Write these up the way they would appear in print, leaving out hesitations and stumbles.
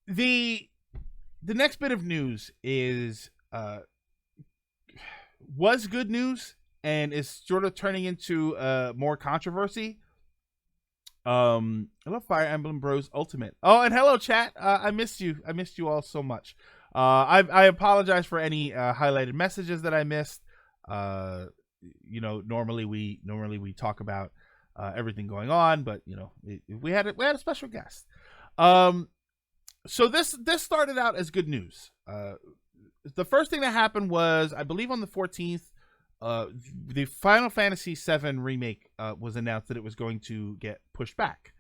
the next bit of news was good news and is sort of turning into more controversy. I love Fire Emblem Bros Ultimate. Oh, and hello chat. I missed you. I missed you all so much. I apologize for any highlighted messages that I missed. Normally we talk about everything going on, but we had a special guest. So this started out as good news. The first thing that happened was, I believe on the 14th, the Final Fantasy VII remake was announced that it was going to get pushed back.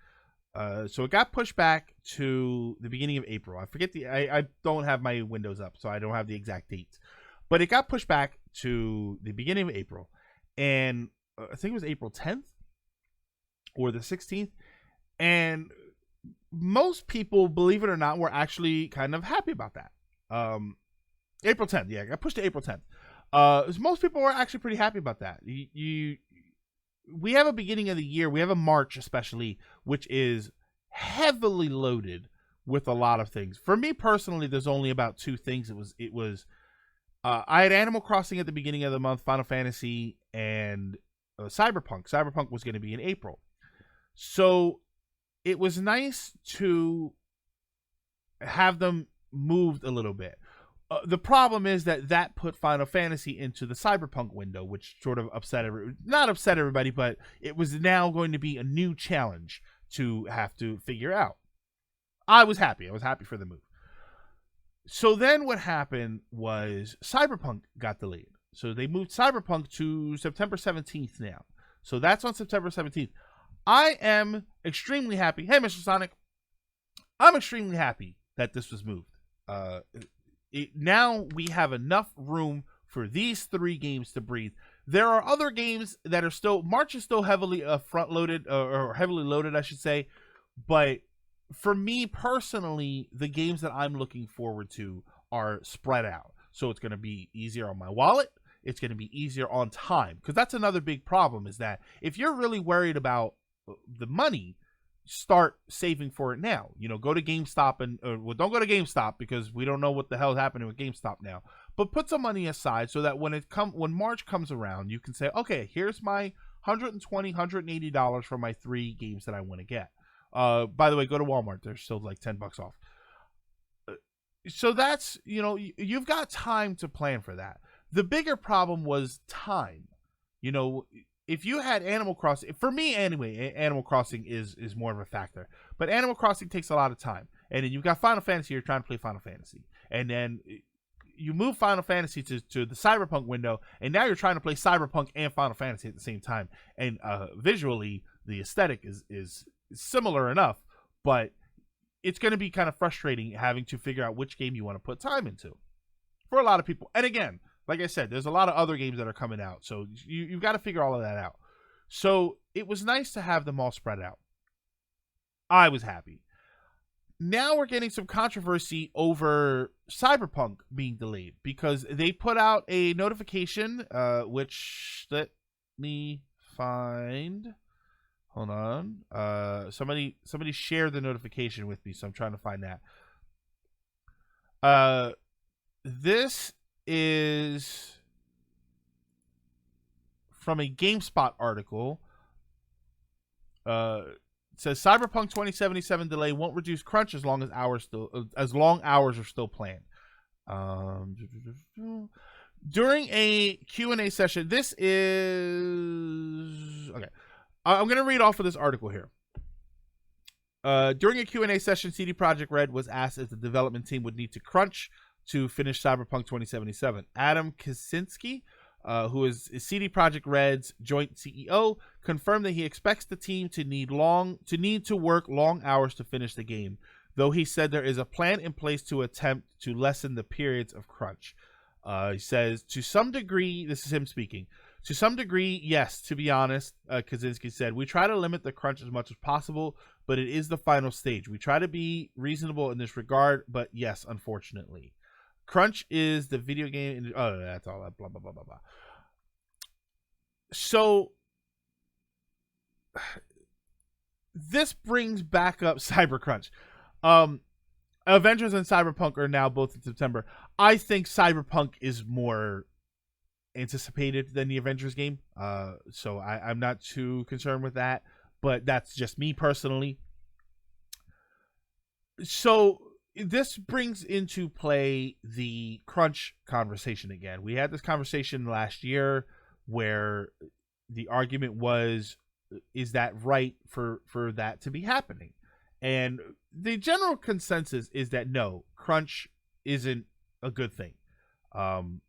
So it got pushed back to the beginning of April. I forget I don't have my windows up, so I don't have the exact dates. But it got pushed back to the beginning of April. And I think it was April 10th or the 16th. And most people, believe it or not, were actually kind of happy about that. April 10th, yeah, I got pushed to April 10th. Most people were actually pretty happy about that. We have a beginning of the year, we have a March especially, which is heavily loaded with a lot of things. For me personally, there's only about two things. I had Animal Crossing at the beginning of the month, Final Fantasy, and Cyberpunk. Cyberpunk was going to be in April. So it was nice to have them moved a little bit. The problem is that put Final Fantasy into the Cyberpunk window, which sort of not upset everybody, but it was now going to be a new challenge to have to figure out. I was happy. I was happy for the move. So then what happened was Cyberpunk got delayed. So they moved Cyberpunk to September 17th now. So that's on September 17th. I am extremely happy. Hey, Mr. Sonic. I'm extremely happy that this was moved. Now we have enough room for these three games to breathe. There are other games that are still, March is still heavily front-loaded, or heavily loaded, I should say. But for me personally, the games that I'm looking forward to are spread out. So it's going to be easier on my wallet. It's going to be easier on time. Because that's another big problem, is that if you're really worried about the money, start saving for it now. Go to GameStop don't go to GameStop because we don't know what the hell is happening with GameStop now. But put some money aside so that when March comes around, you can say, okay, here's my $120, $180 for my three games that I want to get. By the way, go to Walmart. They're still like $10 off. So that's, you've got time to plan for that. The bigger problem was time. If you had Animal Crossing, for me anyway, Animal Crossing is more of a factor. But Animal Crossing takes a lot of time. And then you've got Final Fantasy, you're trying to play Final Fantasy. And then you move Final Fantasy to the Cyberpunk window, and now you're trying to play Cyberpunk and Final Fantasy at the same time. And visually, the aesthetic is similar enough, but it's going to be kind of frustrating having to figure out which game you want to put time into for a lot of people. And again, like I said, there's a lot of other games that are coming out, so you've got to figure all of that out. So it was nice to have them all spread out. I was happy. Now we're getting some controversy over Cyberpunk being delayed because they put out a notification, which let me find. Hold on. Somebody shared the notification with me, so I'm trying to find that. This is from a GameSpot article. It says Cyberpunk 2077 delay won't reduce crunch as long hours are still planned. During a Q&A session, this is okay. I'm going to read off of this article here. During a Q&A session, CD Projekt Red was asked if the development team would need to crunch to finish Cyberpunk 2077. Adam Kaczynski, who is CD Projekt Red's joint CEO, confirmed that he expects the team to need to work long hours to finish the game, though he said there is a plan in place to attempt to lessen the periods of crunch. He says, to some degree, this is him speaking, to some degree, yes, to be honest, Kaczynski said, we try to limit the crunch as much as possible, but it is the final stage. We try to be reasonable in this regard, but yes, unfortunately. Crunch is the video game. Oh, that's all that. Blah, blah, blah, blah, blah. So, this brings back up Cybercrunch. Avengers and Cyberpunk are now both in September. I think Cyberpunk is more anticipated than the Avengers game. So I'm not too concerned with that, but that's just me personally. So this brings into play the crunch conversation again. We had this conversation last year where the argument was, is that right for that to be happening? And the general consensus is that no, crunch isn't a good thing. I'm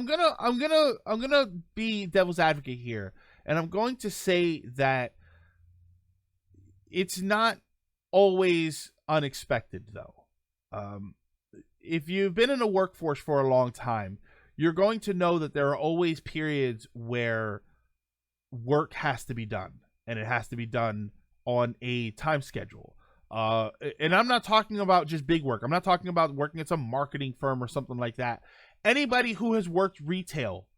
gonna be devil's advocate here, and I'm going to say that it's not always unexpected, though. If you've been in a workforce for a long time, you're going to know that there are always periods where work has to be done, and it has to be done on a time schedule. And I'm not talking about just big work. I'm not talking about working at some marketing firm or something like that. Anybody who has worked retail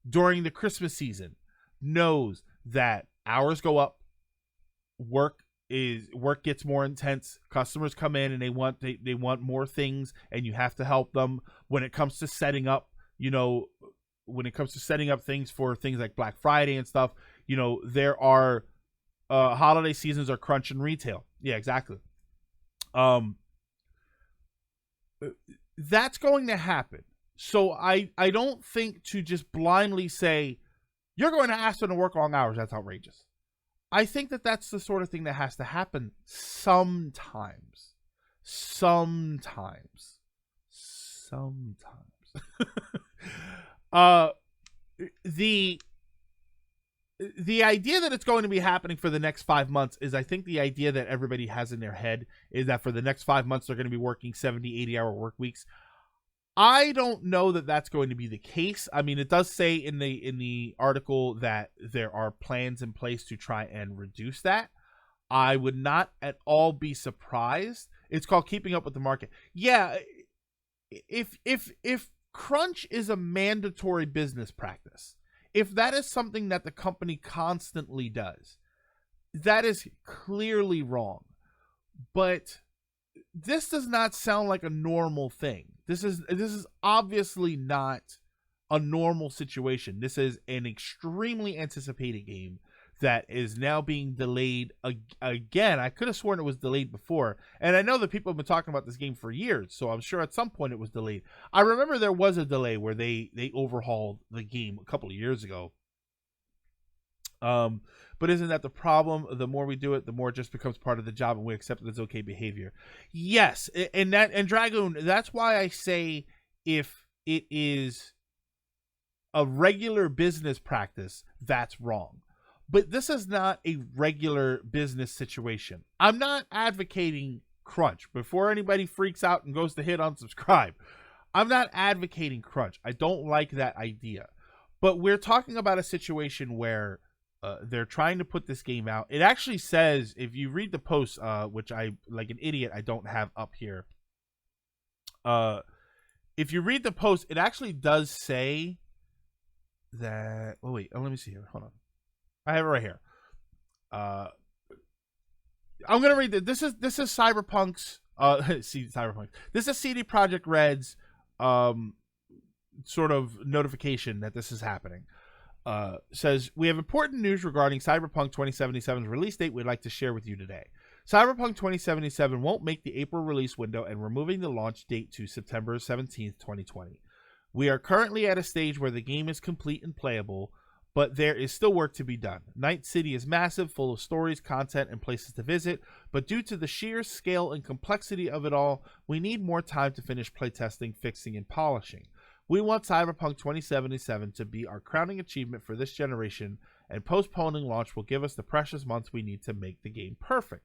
during the Christmas season knows that hours go up, work gets more intense, customers come in and they want more things, and you have to help them when it comes to setting up, things for things like Black Friday and stuff. There are holiday seasons are crunch in retail. Yeah, exactly. That's going to happen. So I don't think to just blindly say, you're going to ask them to work long hours. That's outrageous. I think that that's the sort of thing that has to happen sometimes. Sometimes. The idea that it's going to be happening for the next 5 months is, I think, the idea that everybody has in their head is that for the next 5 months they're going to be working 70, 80-hour work weeks. I don't know that that's going to be the case. I mean, it does say in the article that there are plans in place to try and reduce that. I would not at all be surprised. It's called keeping up with the market. Yeah, if crunch is a mandatory business practice, if that is something that the company constantly does, that is clearly wrong. But this does not sound like a normal thing. This is obviously not a normal situation. This is an extremely anticipated game that is now being delayed again. I could have sworn it was delayed before, and I know that people have been talking about this game for years, so I'm sure at some point it was delayed. I remember there was a delay where they overhauled the game a couple of years ago. But isn't that the problem? The more we do it, the more it just becomes part of the job, and we accept it as okay behavior. Yes, and Dragoon, that's why I say if it is a regular business practice, that's wrong. But this is not a regular business situation. I'm not advocating crunch. Before anybody freaks out and goes to hit unsubscribe, I'm not advocating crunch. I don't like that idea. But we're talking about a situation where they're trying to put this game out. It actually says, if you read the post, which I, like an idiot, I don't have up here. If you read the post, it actually does say that. Oh wait, let me see here. Hold on, I have it right here. I'm gonna read it. This is Cyberpunk's. Cyberpunk. This is CD Projekt Red's sort of notification that this is happening. Says, we have important news regarding Cyberpunk 2077's release date we'd like to share with you today. Cyberpunk 2077 won't make the April release window, and we're moving the launch date to September 17th, 2020. We are currently at a stage where the game is complete and playable, but there is still work to be done. Night City is massive, full of stories, content, and places to visit, but due to the sheer scale and complexity of it all, we need more time to finish playtesting, fixing, and polishing. We want Cyberpunk 2077 to be our crowning achievement for this generation, and postponing launch will give us the precious months we need to make the game perfect.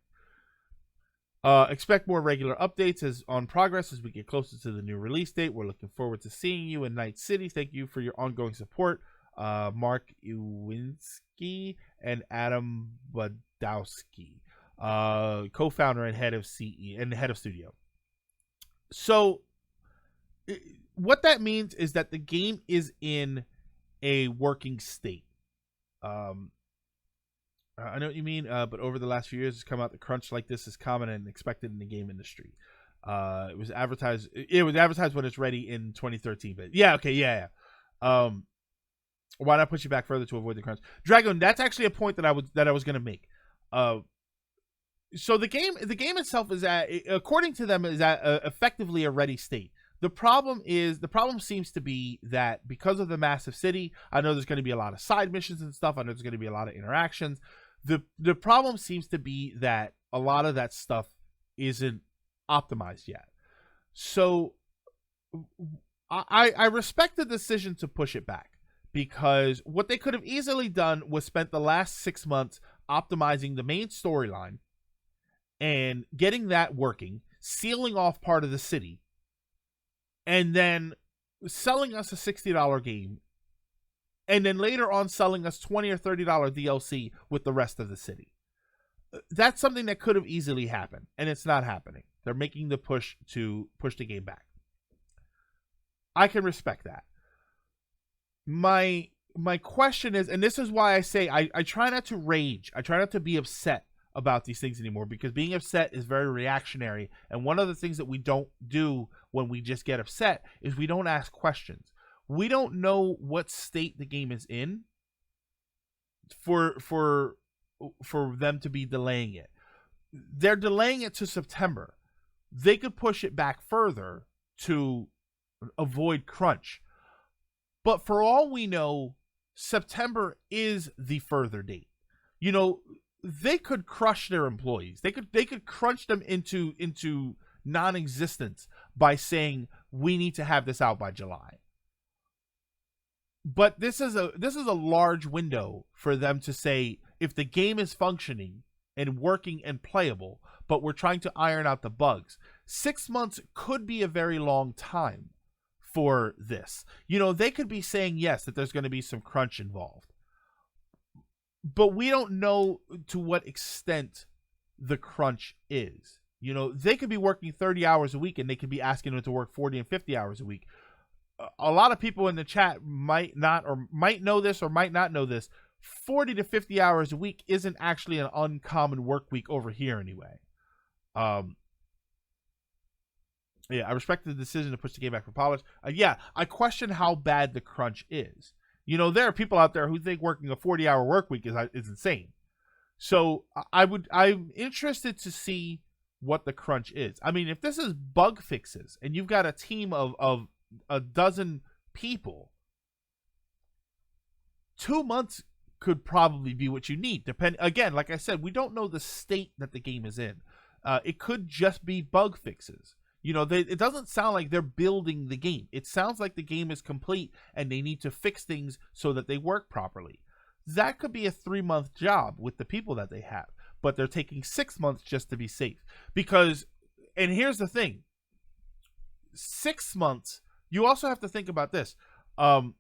Expect more regular updates on progress as we get closer to the new release date. We're looking forward to seeing you in Night City. Thank you for your ongoing support. Mark Iwinski and Adam Badowski, co-founder and head of CE and head of studio. So what that means is that the game is in a working state. I know what you mean, but over the last few years, it's come out that crunch like this is common and expected in the game industry. It was advertised. It was advertised when it's ready in 2013. But yeah, okay, yeah. Why not push it back further to avoid the crunch? Dragon, that's actually a point that I was gonna make. So the game itself is at, according to them, is at effectively a ready state. The problem seems to be that because of the massive city, I know there's going to be a lot of side missions and stuff. I know there's going to be a lot of interactions. The problem seems to be that a lot of that stuff isn't optimized yet. So I respect the decision to push it back, because what they could have easily done was spent the last 6 months optimizing the main storyline and getting that working, sealing off part of the city, and then selling us a $60 game, and then later on selling us $20 or $30 DLC with the rest of the city. That's something that could have easily happened, and it's not happening. They're making the push to push the game back. I can respect that. My question is, and this is why I say I try not to rage. I try not to be upset about these things anymore, because being upset is very reactionary, and one of the things that we don't do when we just get upset is we don't ask questions. We don't know what state the game is in for them to be delaying it. They're delaying it to September. They could push it back further to avoid crunch, but for all we know, September is the further date. You know, they could crush their employees. They could crunch them into non-existence by saying we need to have this out by July. But this is a large window for them to say, if the game is functioning and working and playable, but we're trying to iron out the bugs. 6 months could be a very long time for this. You know, they could be saying, yes, that there's going to be some crunch involved, but we don't know to what extent the crunch is. You know, they could be working 30 hours a week and they could be asking them to work 40 and 50 hours a week. A lot of people in the chat might know this or might not know this. 40 to 50 hours a week isn't actually an uncommon work week over here anyway. Yeah, I respect the decision to push the game back for polish. Yeah, I question how bad the crunch is. You know, there are people out there who think working a 40-hour work week is insane. So I'm interested to see what the crunch is. I mean, if this is bug fixes and you've got a team of a dozen people, 2 months could probably be what you need. Again, like I said, we don't know the state that the game is in. It could just be bug fixes. You know, it doesn't sound like they're building the game. It sounds like the game is complete and they need to fix things so that they work properly. That could be a 3-month job with the people that they have, but they're taking 6 months just to be safe. Because, and here's the thing, 6 months, you also have to think about this. It's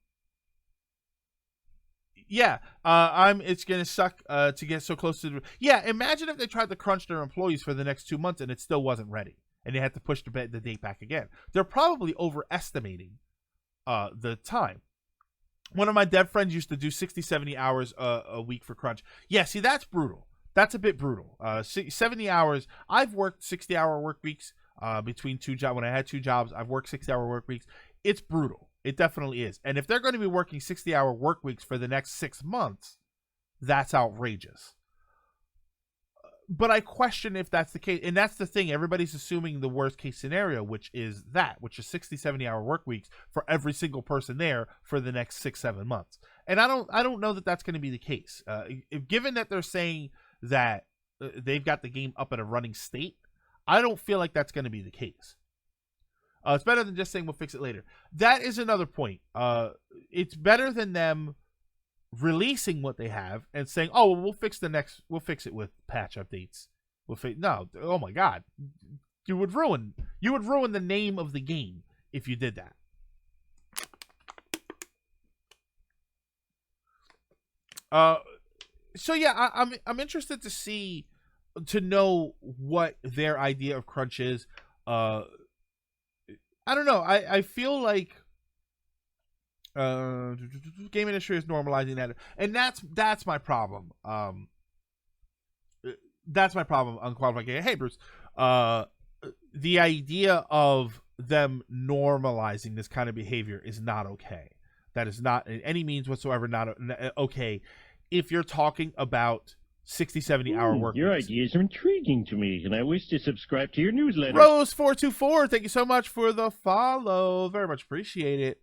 gonna suck to get so close to the. Yeah, imagine if they tried to crunch their employees for the next 2 months and it still wasn't ready, and they had to push the date back again. They're probably overestimating the time. One of my dev friends used to do 60, 70 hours a week for crunch. Yeah, see, that's brutal. That's a bit brutal. 70 hours. I've worked 60-hour work weeks between two jobs. When I had 2 jobs, I've worked 60-hour work weeks. It's brutal. It definitely is. And if they're going to be working 60-hour work weeks for the next 6 months, that's outrageous. But I question if that's the case. And that's the thing. Everybody's assuming the worst case scenario, which is 60, 70-hour work weeks for every single person there for the next 6, 7 months. And I don't know that that's going to be the case. Given that they're saying that they've got the game up at a running state, I don't feel like that's going to be the case. It's better than just saying we'll fix it later. That is another point. It's better than them releasing what they have and saying, "Oh, well, we'll fix it with patch updates." No, oh my God, you would ruin the name of the game if you did that. So yeah, I'm interested to know what their idea of crunch is. I don't know. I feel like game industry is normalizing that, and that's my problem. that's my problem. Unqualified gamer. Hey, Bruce. Uh, the idea of them normalizing this kind of behavior is not okay. That is not in any means whatsoever not okay. If you're talking about 60, 70 hour work Your weeks. ideas are intriguing to me, and I wish to subscribe to your newsletter. Rose424, thank you so much for the follow. Very much appreciate it.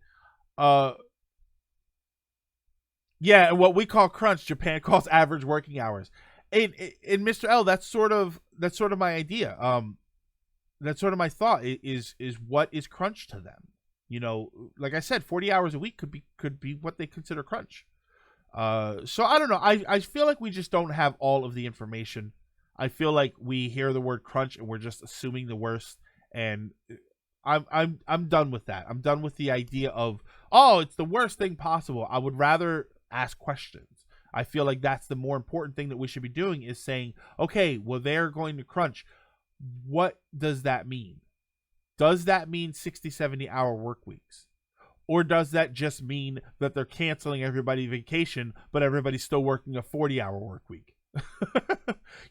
Yeah, what we call crunch, Japan calls average working hours. And Mr. L, that's sort of my idea. That's sort of my thought is what is crunch to them. You know, like I said, 40 hours a week could be what they consider crunch. So I don't know. I feel like we just don't have all of the information. I feel like we hear the word crunch and we're just assuming the worst. And I'm done with that. I'm done with the idea of, oh, it's the worst thing possible. I would rather ask questions. I feel like that's the more important thing that we should be doing is saying, okay, well, they're going to crunch. What does that mean? Does that mean 60, 70 hour work weeks? Or does that just mean that they're canceling everybody's vacation, but everybody's still working a 40-hour work week?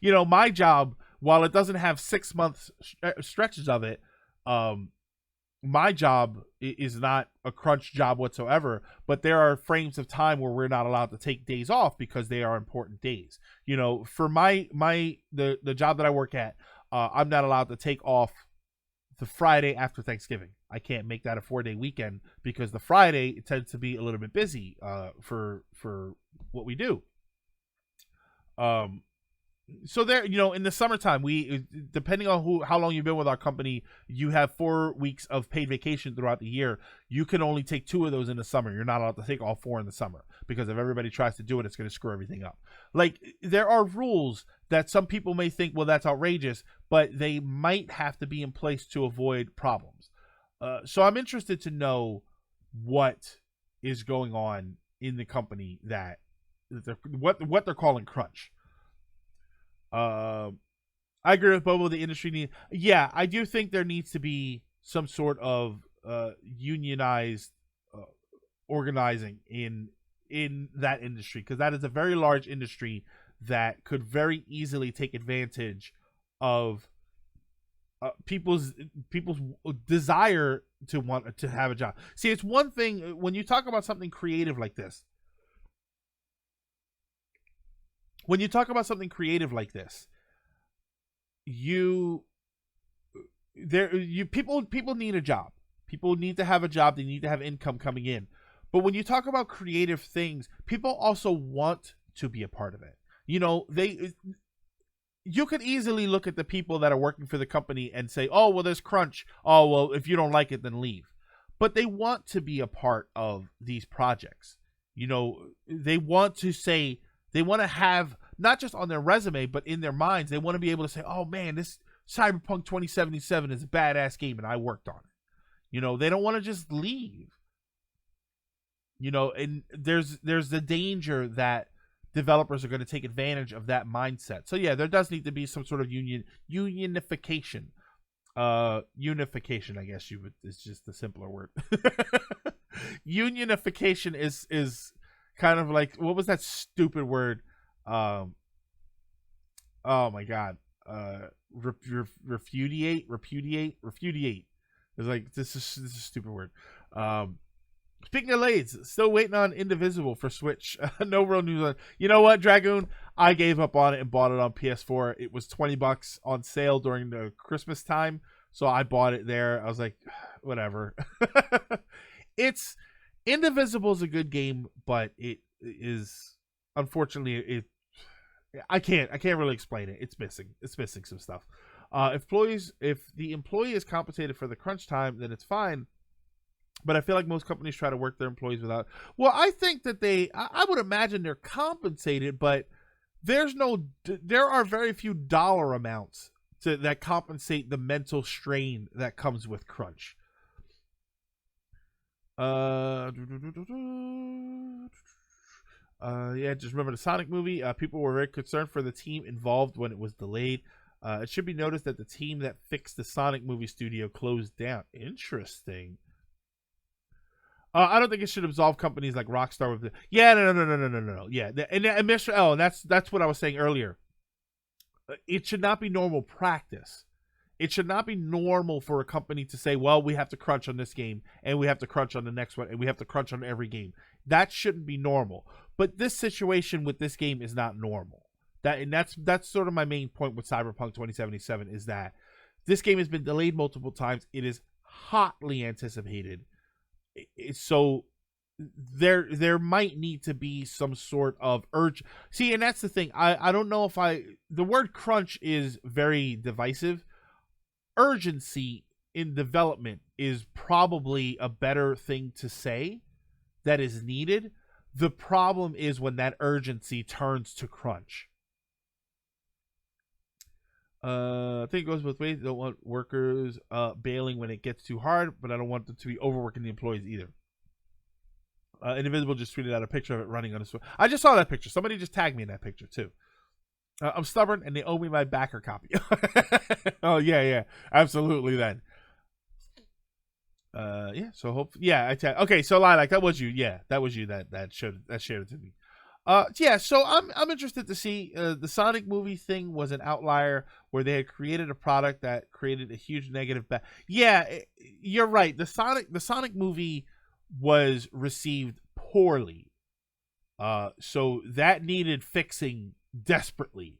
You know, my job, while it doesn't have 6 months stretches of it, my job is not a crunch job whatsoever, but there are frames of time where we're not allowed to take days off because they are important days. You know, for the job that I work at, I'm not allowed to take off the Friday after Thanksgiving. I can't make that a 4-day weekend because the Friday it tends to be a little bit busy for what we do. So there, you know, in the summertime, we, depending on how long you've been with our company, you have 4 weeks of paid vacation throughout the year. You can only take 2 of those in the summer. You're not allowed to take all 4 in the summer because if everybody tries to do it, it's going to screw everything up. Like, there are rules that some people may think, well, that's outrageous, but they might have to be in place to avoid problems. So I'm interested to know what is going on in the company that what they're calling crunch. I agree with Bobo. The industry I do think there needs to be some sort of unionized organizing in that industry, because that is a very large industry that could very easily take advantage of people's desire to want to have a job. See, it's one thing when you talk about something creative like this. When you talk about something creative like this, people need a job. People need to have a job. They need to have income coming in. But when you talk about creative things, people also want to be a part of it. You know, you could easily look at the people that are working for the company and say, oh, well, there's crunch. Oh, well, if you don't like it, then leave. But they want to be a part of these projects. You know, they want to have, not just on their resume, but in their minds, they want to be able to say, oh man, this Cyberpunk 2077 is a badass game and I worked on it. You know, they don't want to just leave. You know, and there's the danger that developers are going to take advantage of that mindset. So yeah, there does need to be some sort of unification. Unification, I guess is just the simpler word. Unification is kind of like, what was that stupid word? Oh my god. Repudiate. It's like, this is a stupid word. Speaking of Lades, still waiting on Indivisible for Switch. No real news on. You know what, Dragoon? I gave up on it and bought it on PS4. It was $20 on sale during the Christmas time, so I bought it there. I was like, whatever. Indivisible is a good game, but it is, unfortunately, I can't really explain it. It's missing some stuff. If the employee is compensated for the crunch time, then it's fine. But I feel like most companies try to work their employees without. Well, I think that I would imagine they're compensated, but there are very few dollar amounts that compensate the mental strain that comes with crunch. Yeah, just remember the Sonic movie. People were very concerned for the team involved when it was delayed. It should be noticed that the team that fixed the Sonic movie studio closed down. Interesting. I don't think it should absolve companies like Rockstar with no. Yeah, and Mr. L, and that's what I was saying earlier. It should not be normal practice. It should not be normal for a company to say, well, we have to crunch on this game, and we have to crunch on the next one, and we have to crunch on every game. That shouldn't be normal. But this situation with this game is not normal. That's sort of my main point with Cyberpunk 2077 is that this game has been delayed multiple times. It is hotly anticipated. So there might need to be some sort of urge. See, and that's the thing. I don't know if the word crunch is very divisive. Urgency in development is probably a better thing to say that is needed. The problem is when that urgency turns to crunch. I think it goes both ways. I don't want workers bailing when it gets too hard, but I don't want them to be overworking the employees either. Indivisible just tweeted out a picture of it running on a switch. I just saw that picture. Somebody just tagged me in that picture too. I'm stubborn, and they owe me my backer copy. Oh yeah, absolutely. Then, yeah. So hope, yeah. Okay, so Lilac, that was you. Yeah, that was you. That shared it to me. Yeah. So I'm interested to see. The Sonic movie thing was an outlier where they had created a product that created a huge negative. Yeah, you're right. The Sonic movie was received poorly. So that needed fixing desperately.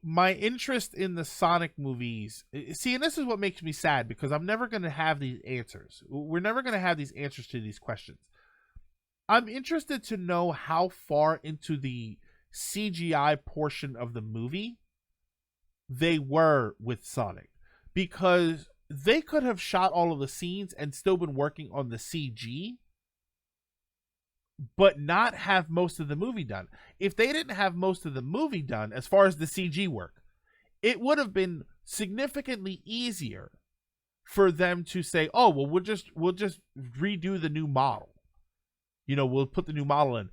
My interest in the Sonic movies, see, and this is what makes me sad because I'm never going to have these answers. We're never going to have these answers to these questions. I'm interested to know how far into the CGI portion of the movie they were with Sonic, because they could have shot all of the scenes and still been working on the CG, but not have most of the movie done. If they didn't have most of the movie done as far as the CG work, it would have been significantly easier for them to say, oh, well, we'll just redo the new model. We'll put the new model in.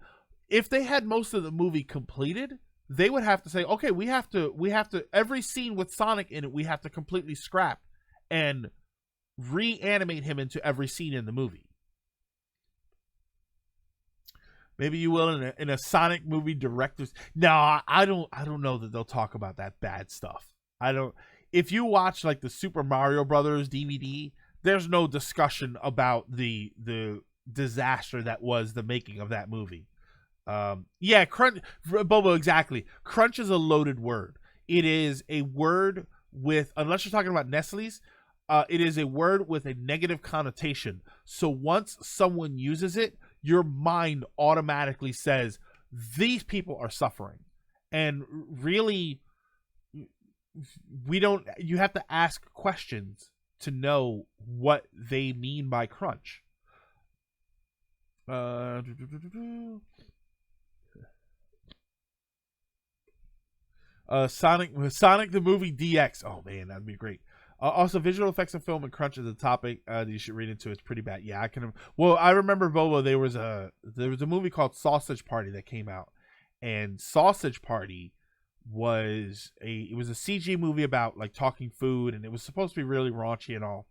If they had most of the movie completed, they would have to say, okay, we have to every scene with Sonic in it, we have to completely scrap and reanimate him into every scene in the movie. Maybe you will in a Sonic movie director's. No, I don't know that they'll talk about that bad stuff. I don't. If you watch like the Super Mario Brothers DVD, there's no discussion about the disaster that was the making of that movie. Yeah, crunch, Bobo, exactly. Crunch is a loaded word. It is a word with, unless you're talking about Nestle's, it is a word with a negative connotation. So once someone uses it, your mind automatically says these people are suffering, and really, you have to ask questions to know what they mean by crunch. Sonic the movie DX. Oh man, that'd be great. Also, visual effects of film and crunch is a topic that you should read into. It's pretty bad. Yeah, I can. Well, I remember, Bobo. There was a movie called Sausage Party that came out, and Sausage Party was a CG movie about like talking food, and it was supposed to be really raunchy and all.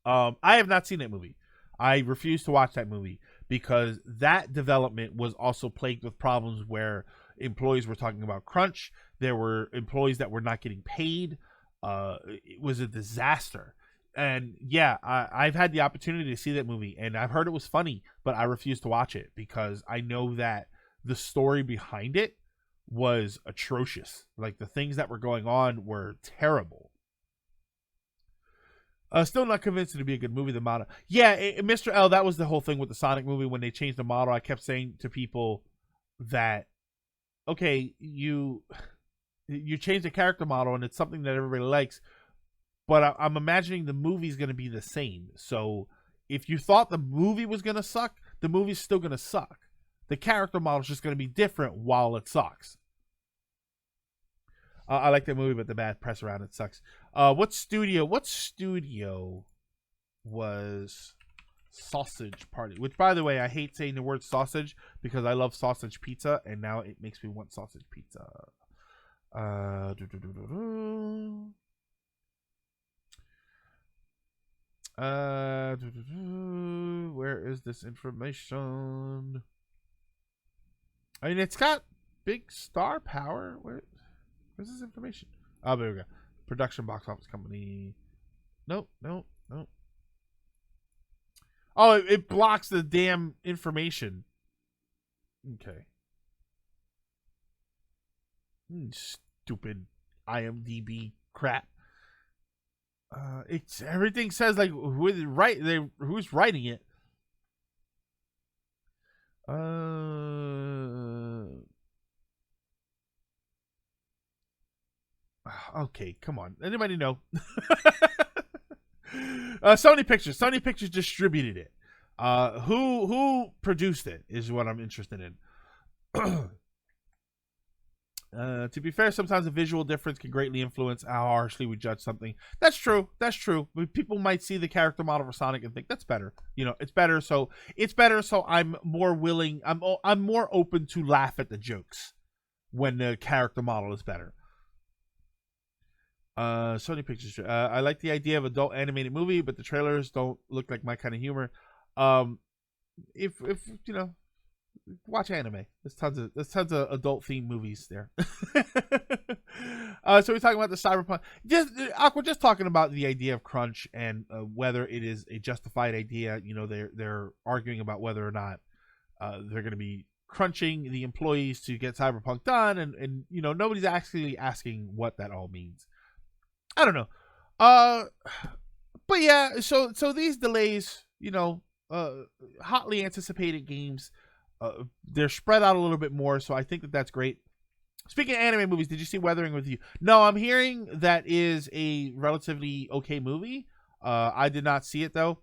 I have not seen that movie. I refuse to watch that movie because that development was also plagued with problems where employees were talking about crunch. There were employees that were not getting paid. It was a disaster. And yeah, I've had the opportunity to see that movie, and I've heard it was funny, but I refuse to watch it because I know that the story behind it was atrocious. Like, the things that were going on were terrible. Still not convinced it'd be a good movie. The model, yeah, Mr. L. That was the whole thing with the Sonic movie when they changed the model. I kept saying to people that, okay, you change the character model and it's something that everybody likes, but I'm imagining the movie's going to be the same. So if you thought the movie was going to suck, the movie's still going to suck. The character model's just going to be different while it sucks. I like that movie, but the bad press around it sucks. What studio was Sausage Party? Which, by the way, I hate saying the word sausage because I love sausage pizza, and now it makes me want sausage pizza. Where is this information? I mean, it's got big star power. Where? Where's this information? Oh, there we go. Production box office company. Nope. Oh, it blocks the damn information. Okay. Stupid IMDb crap. It's everything says like who's writing it. Okay, come on. Anybody know? Sony Pictures. Sony Pictures distributed it. Who produced it is what I'm interested in. To be fair, sometimes a visual difference can greatly influence how harshly we judge something. That's true. People might see the character model for Sonic and think that's better. It's better. So I'm more willing. I'm more open to laugh at the jokes when the character model is better. Sony Pictures. I like the idea of adult animated movie, but the trailers don't look like my kind of humor. If watch anime. There's tons of adult themed movies there. So we're talking about the Cyberpunk. We're just talking about the idea of crunch and whether it is a justified idea. They're arguing about whether or not they're going to be crunching the employees to get Cyberpunk done, and nobody's actually asking what that all means. I don't know. But yeah, so these delays, hotly anticipated games, they're spread out a little bit more, so I think that's great. Speaking of anime movies, did you see Weathering with You? No, I'm hearing that is a relatively okay movie. I did not see it though.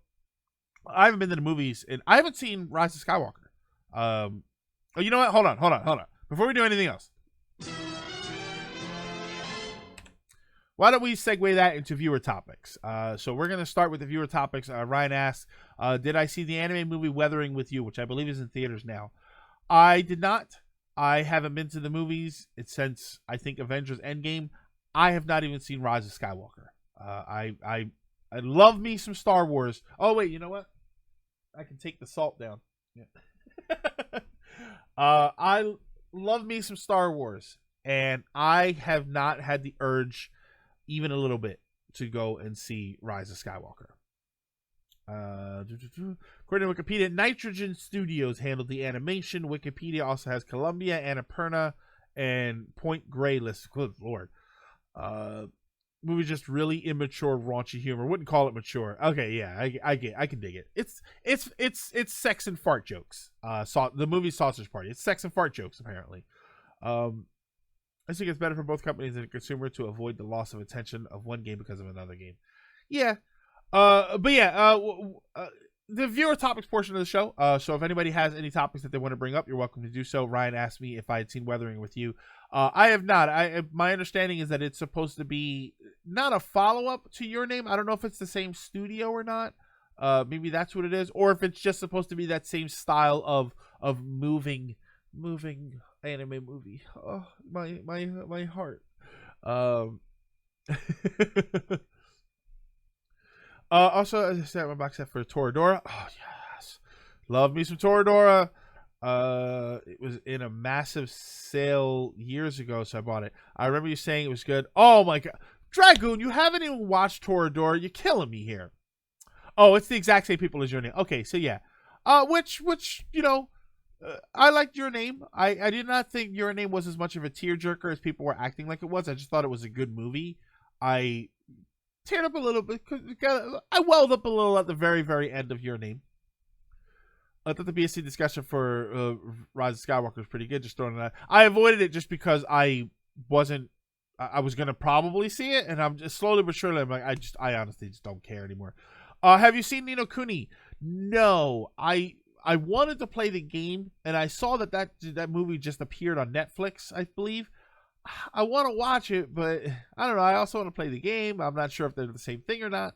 I haven't been to the movies, and I haven't seen Rise of Skywalker. Oh, you know what? Hold on. Before we do anything else, why don't we segue that into viewer topics? So we're going to start with the viewer topics. Ryan asks, did I see the anime movie Weathering with You, which I believe is in theaters now? I did not. I haven't been to the movies since, I think, Avengers Endgame. I have not even seen Rise of Skywalker. I love me some Star Wars. Oh, wait, you know what? I can take the salt down. Yeah. I love me some Star Wars, and I have not had the urge even a little bit to go and see Rise of Skywalker. According to Wikipedia, Nitrogen Studios handled the animation. Wikipedia also has Columbia, Annapurna, and Point Grey listed. Good lord. Movie just really immature, raunchy humor. Wouldn't call it mature. Okay, yeah, I can dig it. It's sex and fart jokes. The movie Sausage Party. It's sex and fart jokes apparently. I think it's better for both companies and the consumer to avoid the loss of attention of one game because of another game. Yeah. But yeah, the viewer topics portion of the show. So if anybody has any topics that they want to bring up, you're welcome to do so. Ryan asked me if I had seen Weathering with You. I have not. My understanding is that it's supposed to be not a follow-up to Your Name. I don't know if it's the same studio or not. Maybe that's what it is, or if it's just supposed to be that same style of moving anime movie. Oh, my heart. Also, as I said, my box set for Toradora. Oh yes, love me some Toradora. It was in a massive sale years ago, so I bought it. I remember you saying it was good. Oh my god, Dragoon, you haven't even watched Toradora. You're killing me here. Oh, it's the exact same people as Your Name. Okay, so yeah, which I liked Your Name. I did not think Your Name was as much of a tearjerker as people were acting like it was. I just thought it was a good movie. I teared up a little bit. I welled up a little at the very, very end of Your Name. I thought the BSC discussion for Rise of Skywalker was pretty good. Just throwing it out. I avoided it just because I was gonna probably see it, and I'm just slowly but surely. I'm like, I honestly just don't care anymore. Have you seen Ni no Kuni? No, I wanted to play the game, and I saw that movie just appeared on Netflix, I believe. I want to watch it, but I don't know. I also want to play the game. I'm not sure if they're the same thing or not.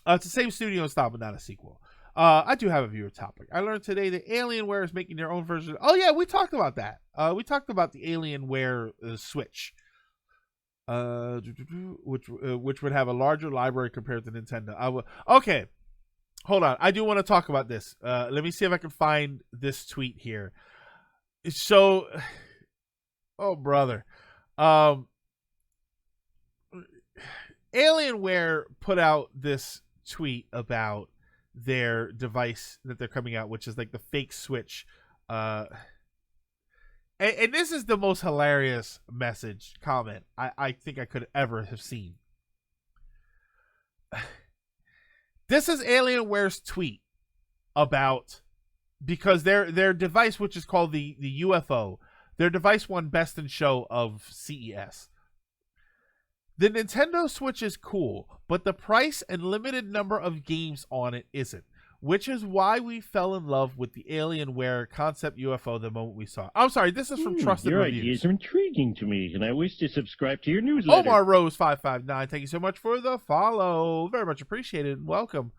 It's the same studio style, but not a sequel. I do have a viewer topic. I learned today that Alienware is making their own version. Oh yeah, we talked about that. We talked about the Alienware Switch, which would have a larger library compared to Nintendo. Okay. Hold on. I do want to talk about this. Let me see if I can find this tweet here. So, oh, brother. Um, Alienware put out this tweet about their device that they're coming out, which is like the fake Switch. And this is the most hilarious comment I think I could ever have seen. This is Alienware's tweet about, because their device, which is called the UFO, their device won Best in Show of CES. The Nintendo Switch is cool, but the price and limited number of games on it isn't, which is why we fell in love with the Alienware concept UFO the moment we saw it. I'm sorry, this is from Trusted Your Reviews. ideas are intriguing to me, and I wish to subscribe to your newsletter. Omar Rose 559, thank you so much for the follow. Very much appreciated and welcome.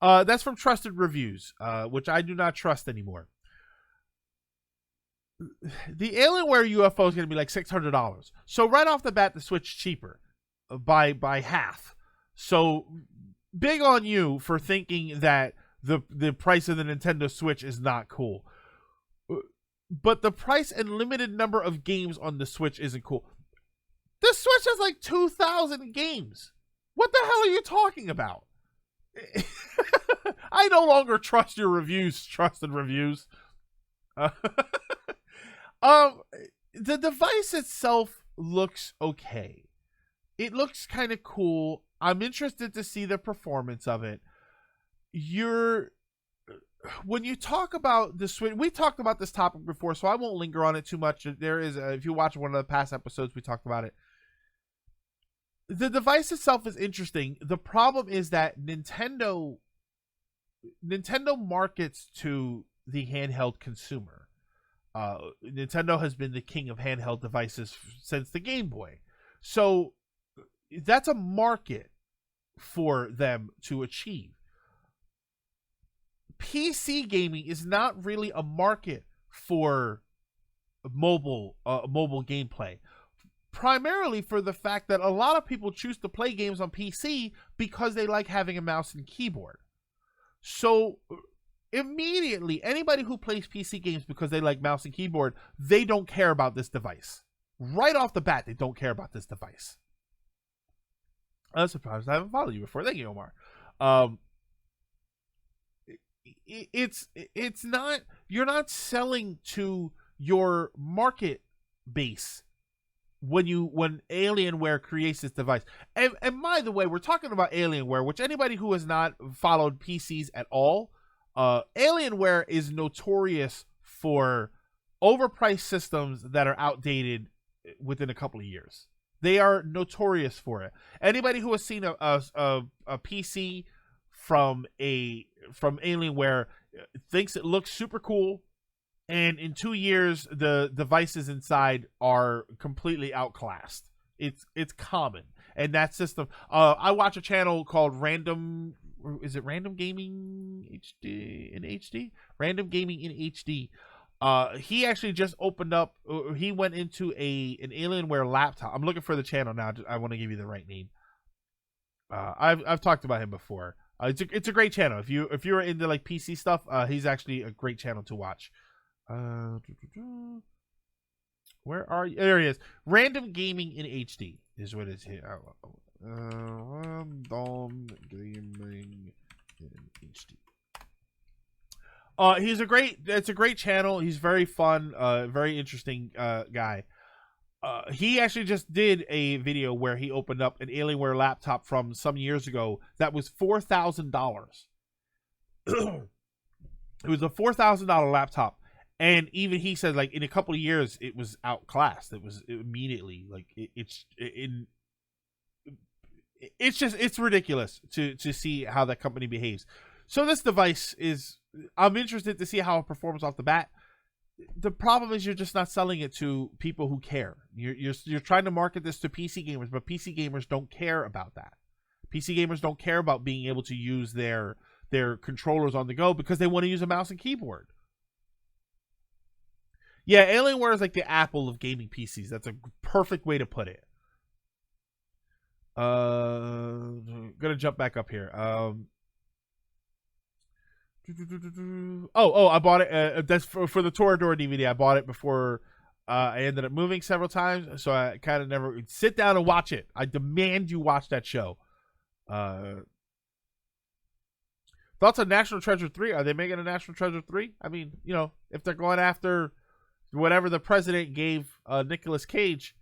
That's from Trusted Reviews, which I do not trust anymore. The Alienware UFO is going to be like $600. So right off the bat, the Switch cheaper by half. So big on you for thinking that the price of the Nintendo Switch is not cool. But the price and limited number of games on the Switch isn't cool. The Switch has like 2,000 games. What the hell are you talking about? I no longer trust your reviews, Trusted Reviews. The device itself looks okay. It looks kind of cool. I'm interested to see the performance of it. When you talk about the Switch, we talked about this topic before, so I won't linger on it too much. There is, if you watch one of the past episodes, we talked about it. The device itself is interesting. The problem is that Nintendo markets to the handheld consumer. Nintendo has been the king of handheld devices since the Game Boy. So that's a market for them to achieve. PC gaming is not really a market for mobile gameplay. Primarily for the fact that a lot of people choose to play games on PC because they like having a mouse and keyboard. So immediately, anybody who plays PC games because they like mouse and keyboard, they don't care about this device. Right off the bat, they don't care about this device. I'm surprised I haven't followed you before. Thank you, Omar. It's not, you're not selling to your market base when Alienware creates this device. And by the way, we're talking about Alienware, which anybody who has not followed PCs at all, Alienware is notorious for overpriced systems that are outdated within a couple of years. They are notorious for it. Anybody who has seen a PC from Alienware thinks it looks super cool, and in 2 years the devices inside are completely outclassed. It's common. And that system, I watch a channel called Random Gaming HD? Random Gaming in HD. He actually just opened up, he went into an Alienware laptop. I'm looking for the channel now. I want to give you the right name. I've talked about him before. It's a great channel. If you're into like PC stuff, he's actually a great channel to watch. Where are you? There he is. Random Gaming in HD is what it's here. Random Gaming in HD. It's a great channel. He's very fun, very interesting guy. He actually just did a video where he opened up an Alienware laptop from some years ago that was $4,000. It was a $4,000 laptop, and even he said, like, in a couple of years it was outclassed. It was immediately like it's ridiculous to see how that company behaves. So this device is, I'm interested to see how it performs off the bat. The problem is you're just not selling it to people who care. You're trying to market this to PC gamers, but PC gamers don't care about that. PC gamers don't care about being able to use their controllers on the go because they want to use a mouse and keyboard. Yeah, Alienware is like the Apple of gaming PCs. That's a perfect way to put it. Gonna jump back up here. I bought it. That's for the Toradora DVD. I bought it before I ended up moving several times, so I kind of never sit down and watch it. I demand you watch that show. Thoughts on National Treasure 3? Are they making a National Treasure 3? I mean, you know, if they're going after whatever the president gave Nicolas Cage,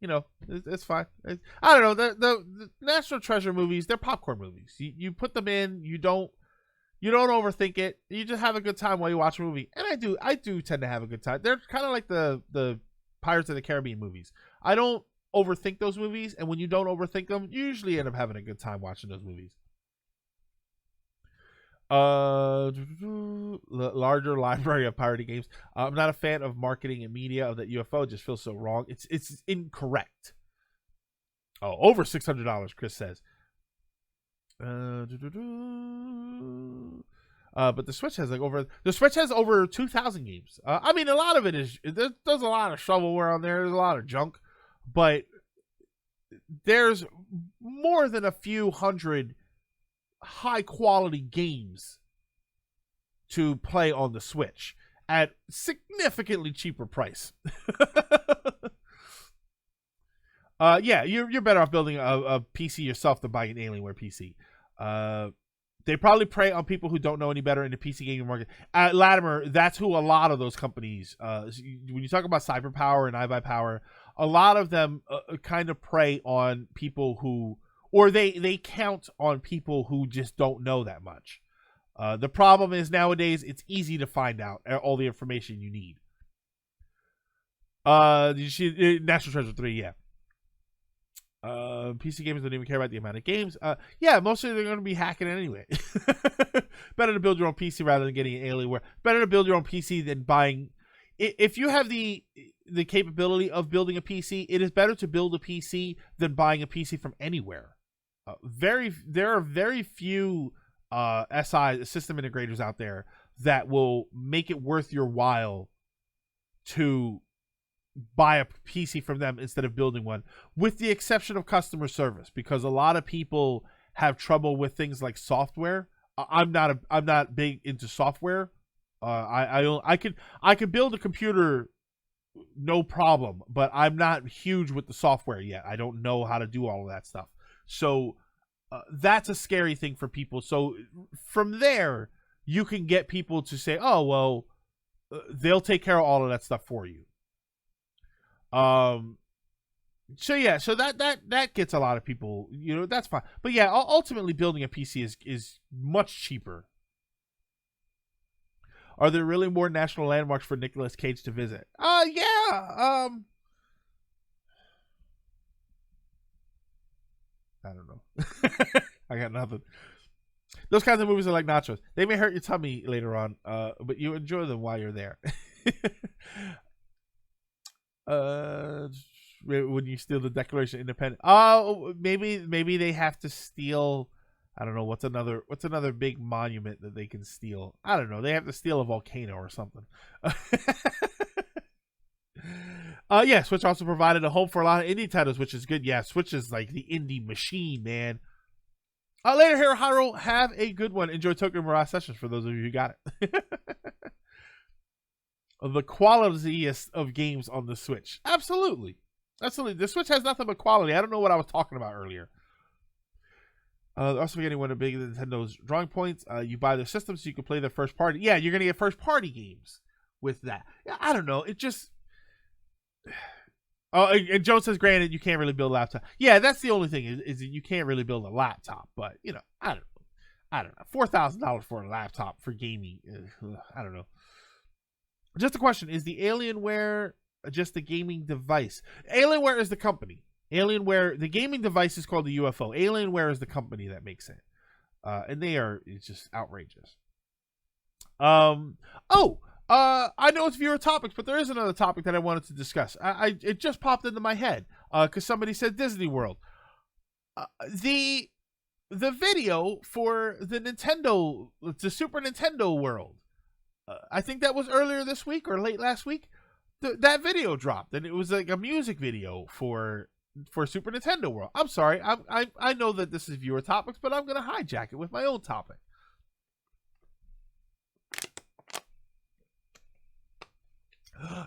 you know, it's fine. I don't know. The National Treasure movies, they're popcorn movies. You put them in, you don't overthink it. You just have a good time while you watch a movie. And I do tend to have a good time. They're kind of like the Pirates of the Caribbean movies. I don't overthink those movies, and when you don't overthink them, you usually end up having a good time watching those movies. Larger library of pirated games. I'm not a fan of marketing and media of that UFO. It just feels so wrong. It's incorrect. Oh, over $600, Chris says. But the Switch has over 2,000 games. I mean, a lot of it is there's a lot of shovelware on there. There's a lot of junk, but there's more than a few hundred high quality games to play on the Switch at significantly cheaper price. Yeah, you're better off building a PC yourself than buying an Alienware PC. They probably prey on people who don't know any better in the PC gaming market. Latimer, that's who a lot of those companies, when you talk about CyberPower and iBuyPower, a lot of them kind of prey on people who, or they count on people who just don't know that much. The problem is nowadays it's easy to find out all the information you need. National Treasure 3, yeah. PC gamers don't even care about the amount of games. Yeah, mostly they're going to be hacking it anyway. Better to build your own PC rather than getting an Alienware. Better to build your own PC than buying. If you have the capability of building a PC, it is better to build a PC than buying a PC from anywhere. There are very few SI system integrators out there that will make it worth your while to buy a PC from them instead of building one, with the exception of customer service, because a lot of people have trouble with things like software. I'm not big into software. I could build a computer no problem, but I'm not huge with the software yet. I don't know how to do all of that stuff. So that's a scary thing for people. So from there, you can get people to say, oh, well, they'll take care of all of that stuff for you. So yeah, so that gets a lot of people, you know, that's fine. But yeah, ultimately building a PC is much cheaper. Are there really more national landmarks for Nicolas Cage to visit? Yeah. I don't know. I got nothing. Those kinds of movies are like nachos. They may hurt your tummy later on, but you enjoy them while you're there. When you steal the Declaration of Independence. Oh, maybe they have to steal. I don't know what's another big monument that they can steal. I don't know. They have to steal a volcano or something. Yeah, Switch also provided a home for a lot of indie titles, which is good. Yeah, Switch is like the indie machine, man. Later, here, Hyrule, have a good one. Enjoy Tokyo Mirage Sessions for those of you who got it. The qualityest of games on the Switch. Absolutely. The Switch has nothing but quality. I don't know what I was talking about earlier. Also getting one of Nintendo's drawing points. You buy their system so you can play their first party. Yeah, you're going to get first party games with that. Yeah, I don't know. It just... Oh, and Joe says, granted, you can't really build a laptop. Yeah, that's the only thing is that you can't really build a laptop. But, you know, I don't know. $4,000 for a laptop for gaming. I don't know. Just a question. Is the Alienware just a gaming device? Alienware is the company. Alienware, the gaming device is called the UFO. Alienware is the company that makes it. And it's just outrageous. I know it's viewer topics, but there is another topic that I wanted to discuss. It just popped into my head because somebody said Disney World. The video for the Super Nintendo World, I think that was earlier this week or late last week. That video dropped, and it was like a music video for Super Nintendo World. I'm sorry, I know that this is viewer topics, but I'm gonna hijack it with my own topic.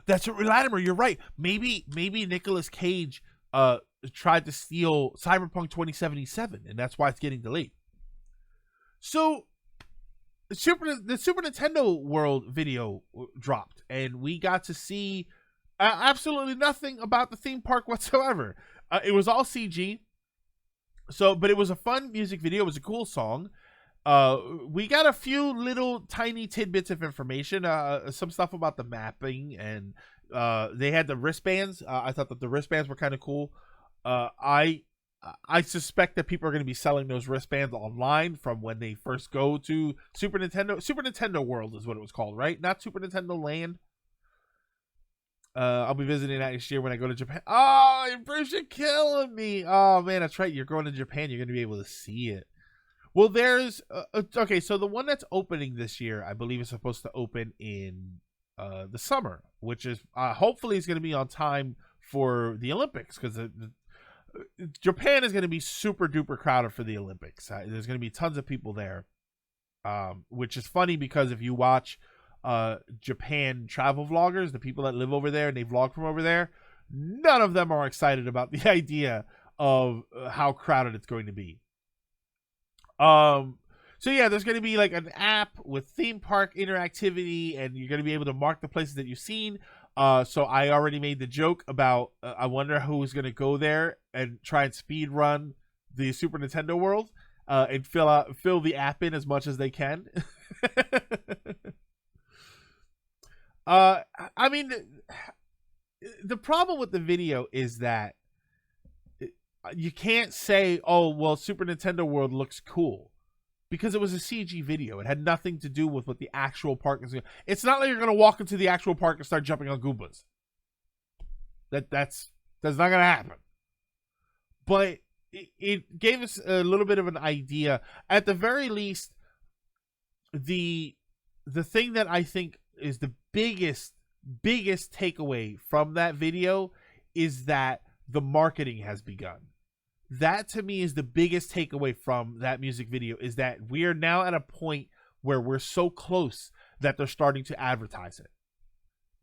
That's what Latimer, you're right. Maybe Nicolas Cage tried to steal Cyberpunk 2077, and that's why it's getting delayed. So the Super Nintendo World video dropped, and we got to see absolutely nothing about the theme park whatsoever. It was all CG. So, but it was a fun music video. It was a cool song. We got a few little tiny tidbits of information, some stuff about the mapping, and they had the wristbands. I thought that the wristbands were kind of cool. I suspect that people are going to be selling those wristbands online from when they first go to Super Nintendo. Super Nintendo World is what it was called, right? Not Super Nintendo Land. I'll be visiting that next year when I go to Japan. Oh, Bruce, you're killing me. Oh, man, that's right. You're going to Japan. You're going to be able to see it. Well, there's... okay, so the one that's opening this year, I believe, is supposed to open in the summer, which is hopefully is going to be on time for the Olympics, because Japan is going to be super duper crowded for the Olympics. There's going to be tons of people there, which is funny because if you watch Japan travel vloggers, the people that live over there and they vlog from over there, none of them are excited about the idea of how crowded it's going to be. So yeah, there's going to be like an app with theme park interactivity, and you're going to be able to mark the places that you've seen. So I already made the joke about I wonder who's going to go there and try and speed run the Super Nintendo World and fill the app in as much as they can. I mean, the problem with the video is that you can't say, oh, well, Super Nintendo World looks cool, because it was a CG video. It had nothing to do with what the actual park is. It's not like you're going to walk into the actual park and start jumping on Goombas. That's not going to happen. But it gave us a little bit of an idea. At the very least, the thing that I think is the biggest takeaway from that video is that the marketing has begun. That to me is the biggest takeaway from that music video, is that we are now at a point where we're so close that they're starting to advertise it,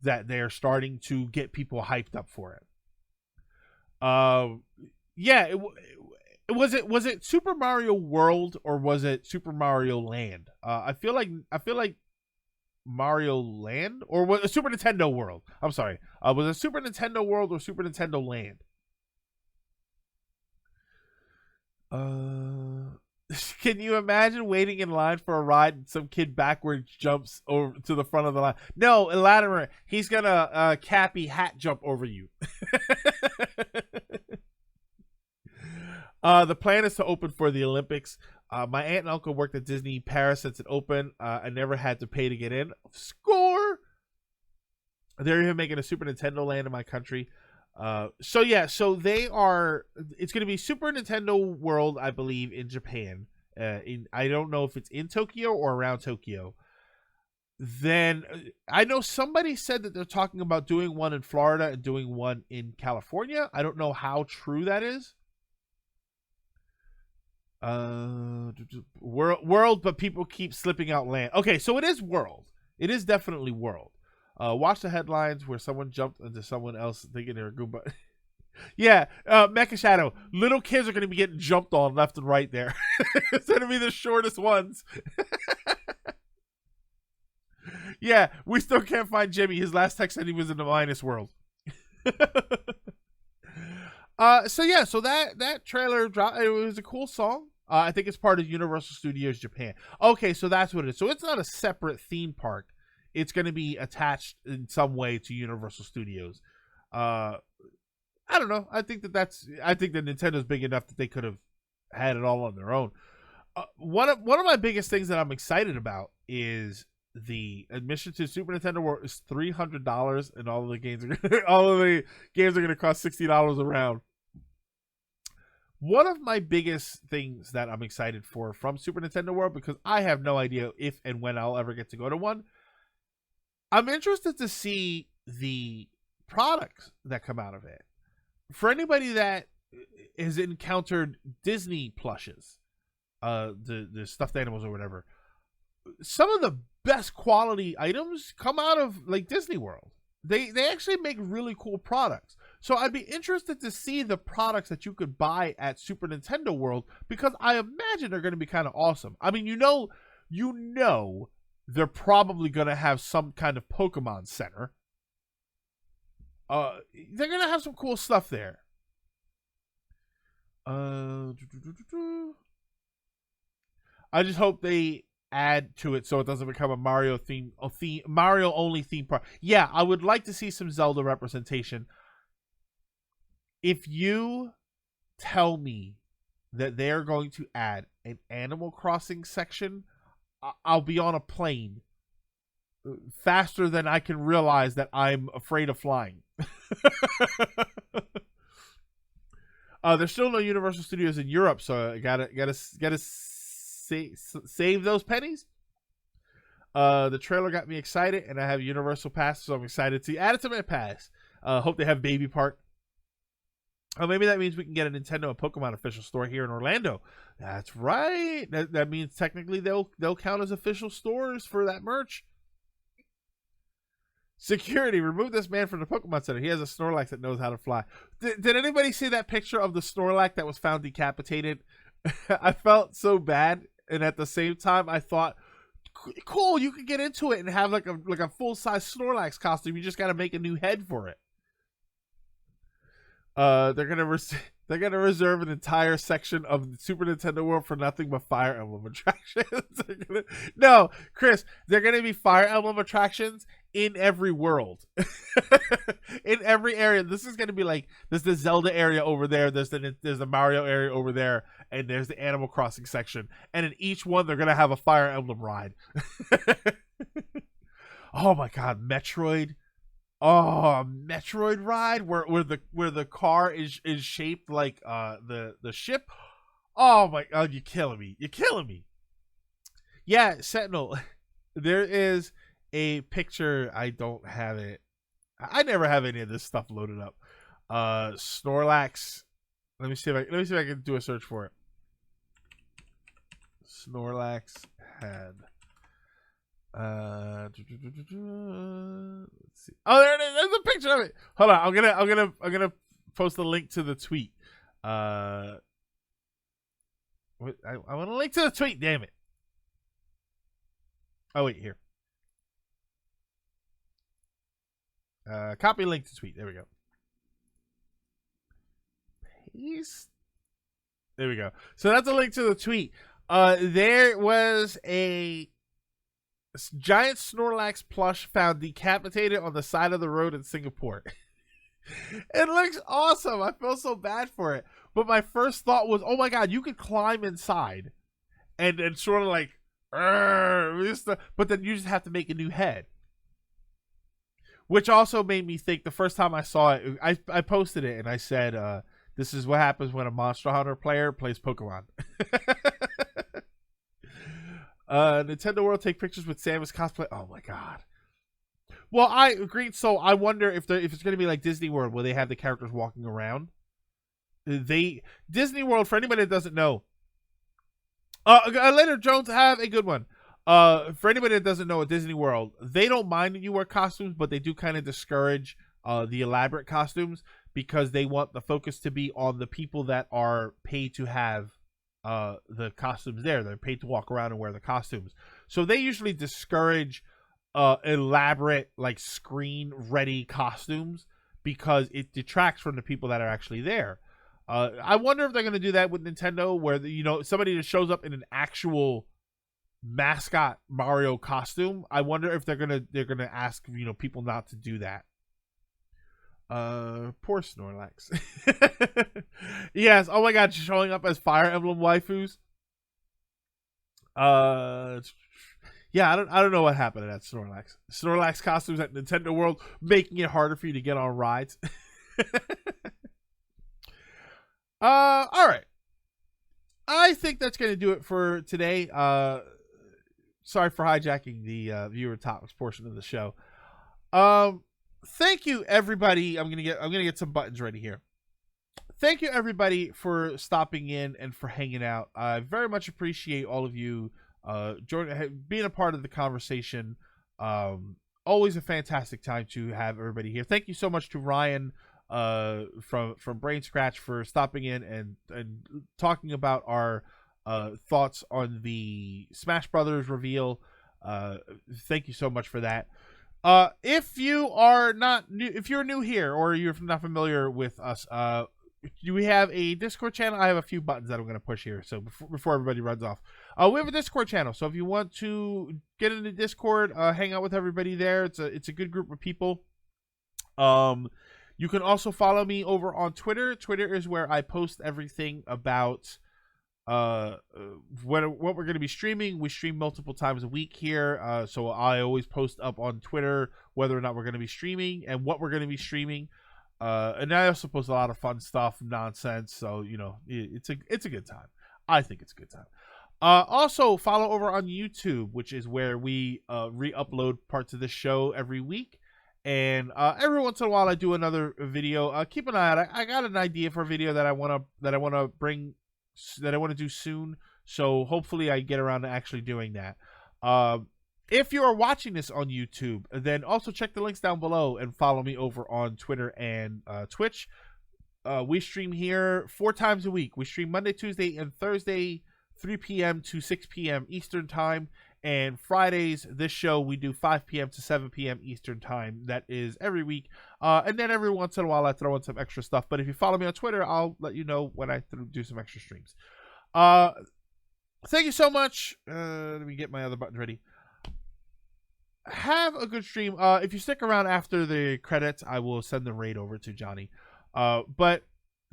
that they're starting to get people hyped up for it. Yeah, was it Super Mario World or was it Super Mario Land? I feel like Mario Land, or was it Super Nintendo World? I'm sorry. Was it Super Nintendo World or Super Nintendo Land? Can you imagine waiting in line for a ride and some kid backwards jumps over to the front of the line? No, Latimer, he's gonna Cappy hat jump over you. The plan is to open for the Olympics. My aunt and uncle worked at Disney Paris since it opened. I never had to pay to get in. Score! They're even making a Super Nintendo Land in my country. So they are. It's going to be Super Nintendo World, I believe, in Japan. I don't know if it's in Tokyo or around Tokyo. Then I know somebody said that they're talking about doing one in Florida and doing one in California. I don't know how true that is. World, but people keep slipping out land. Okay, so it is World. It is definitely World. Watch the headlines where someone jumped into someone else thinking they're a Goomba. Yeah, Mecha Shadow. Little kids are going to be getting jumped on left and right there. It's going to be the shortest ones. Yeah, we still can't find Jimmy. His last text said he was in the minus world. So that trailer dropped. It was a cool song. I think it's part of Universal Studios Japan. Okay, so that's what it is. So it's not a separate theme park. It's going to be attached in some way to Universal Studios. I don't know. I think that Nintendo's big enough that they could have had it all on their own. One of my biggest things that I'm excited about is the admission to Super Nintendo World is $300, and all of the games are going to cost $60 a round. One of my biggest things that I'm excited for from Super Nintendo World, because I have no idea if and when I'll ever get to go to one, I'm interested to see the products that come out of it. For anybody that has encountered Disney plushes, the stuffed animals or whatever, some of the best quality items come out of like Disney World. They actually make really cool products. So I'd be interested to see the products that you could buy at Super Nintendo World, because I imagine they're going to be kind of awesome. I mean, you know, they're probably going to have some kind of Pokemon Center. They're going to have some cool stuff there. I just hope they add to it so it doesn't become a Mario Mario only theme park. Yeah, I would like to see some Zelda representation. If you tell me that they're going to add an Animal Crossing section, I'll be on a plane faster than I can realize that I'm afraid of flying. There's still no Universal Studios in Europe, so I gotta save those pennies. The trailer got me excited, and I have Universal Pass, so I'm excited to add it to my pass. Hope they have Baby Park. Maybe that means we can get a Nintendo and Pokemon official store here in Orlando. That's right. That means technically they'll count as official stores for that merch. Security, remove this man from the Pokemon Center. He has a Snorlax that knows how to fly. Did anybody see that picture of the Snorlax that was found decapitated? I felt so bad, and at the same time, I thought, cool, you could get into it and have like a full-size Snorlax costume. You just got to make a new head for it. They're gonna reserve an entire section of the Super Nintendo World for nothing but Fire Emblem attractions. No, Chris, they're gonna be Fire Emblem attractions in every world, in every area. This is gonna be like, there's the Zelda area over there, there's the Mario area over there, and there's the Animal Crossing section, and in each one they're gonna have a Fire Emblem ride. Oh my God, Metroid. Oh, Metroid ride where the car is shaped like the ship. Oh my God, you're killing me. You're killing me. Yeah, Sentinel. There is a picture. I don't have it. I never have any of this stuff loaded up. Snorlax. Let me see if I can do a search for it. Snorlax head. Let's see. Oh, there it is. There's a picture of it. Hold on. I'm gonna post a link to the tweet. I want to link to the tweet. Damn it. Oh wait, here. Copy link to tweet. There we go. Paste. There we go. So that's a link to the tweet. There was a giant Snorlax plush found decapitated on the side of the road in Singapore. It looks awesome. I feel so bad for it. But my first thought was, oh my God, you could climb inside and sort of like, but then you just have to make a new head. Which also made me think, the first time I saw it, I posted it and I said, this is what happens when a Monster Hunter player plays Pokemon. Nintendo World, take pictures with Samus cosplay. Oh my God. Well, I agreed. So I wonder if it's going to be like Disney World, where they have the characters walking around. Disney World, for anybody that doesn't know, later Jones, have a good one. For anybody that doesn't know, at Disney World, they don't mind that you wear costumes, but they do kind of discourage the elaborate costumes, because they want the focus to be on the people that are paid to have the costumes there. They're paid to walk around and wear the costumes. So they usually discourage elaborate, like, screen ready costumes, because it detracts from the people that are actually there. I wonder if they're going to do that with Nintendo, where somebody that shows up in an actual mascot Mario costume. I wonder if they're gonna ask people not to do that. Poor Snorlax. Yes. Oh my God, showing up as Fire Emblem waifus. Yeah, I don't know what happened to that Snorlax costumes at Nintendo World, making it harder for you to get on rides. All right. I think that's going to do it for today. Sorry for hijacking the viewer topics portion of the show. Thank you, everybody. I'm gonna get some buttons ready here. Thank you, everybody, for stopping in and for hanging out. I very much appreciate all of you being a part of the conversation always a fantastic time to have everybody here. Thank you so much to Ryan from Brain Scratch for stopping in and talking about our thoughts on the Smash Brothers reveal. Thank you so much for that. If you are not new, if you're new here or you're not familiar with us, we have a Discord channel. I have a few buttons that I'm going to push here. So before everybody runs off, we have a Discord channel. So if you want to get into Discord, hang out with everybody there. It's a good group of people. You can also follow me over on Twitter. Twitter is where I post everything about what we're going to be streaming. We stream multiple times a week here, so I always post up on Twitter whether or not we're going to be streaming and what we're going to be streaming. And I also post a lot of fun stuff, nonsense. So it's a good time. I think it's a good time. Also follow over on YouTube, which is where we re-upload parts of the show every week. And every once in a while I do another video. Keep an eye out. I got an idea for a video that I want to do soon. So hopefully I get around to actually doing that. If you are watching this on YouTube, then also check the links down below and follow me over on Twitter and Twitch. We stream here 4 times a week. We stream Monday, Tuesday, and Thursday, 3 p.m. to 6 p.m. Eastern Time. And Fridays, this show, we do 5 p.m. to 7 p.m. Eastern Time. That is every week. And then every once in a while, I throw in some extra stuff. But if you follow me on Twitter, I'll let you know when I do some extra streams. Thank you so much. Let me get my other buttons ready. Have a good stream. If you stick around after the credits, I will send the raid over to Johnny. But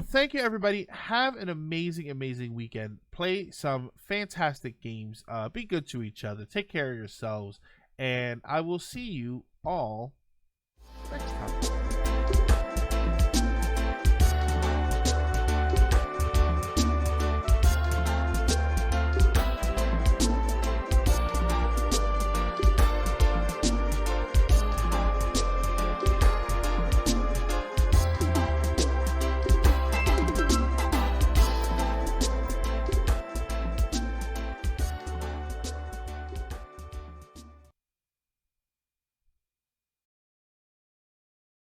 thank you, everybody. Have an amazing, amazing weekend. Play some fantastic games. Be good to each other. Take care of yourselves. And I will see you all next time.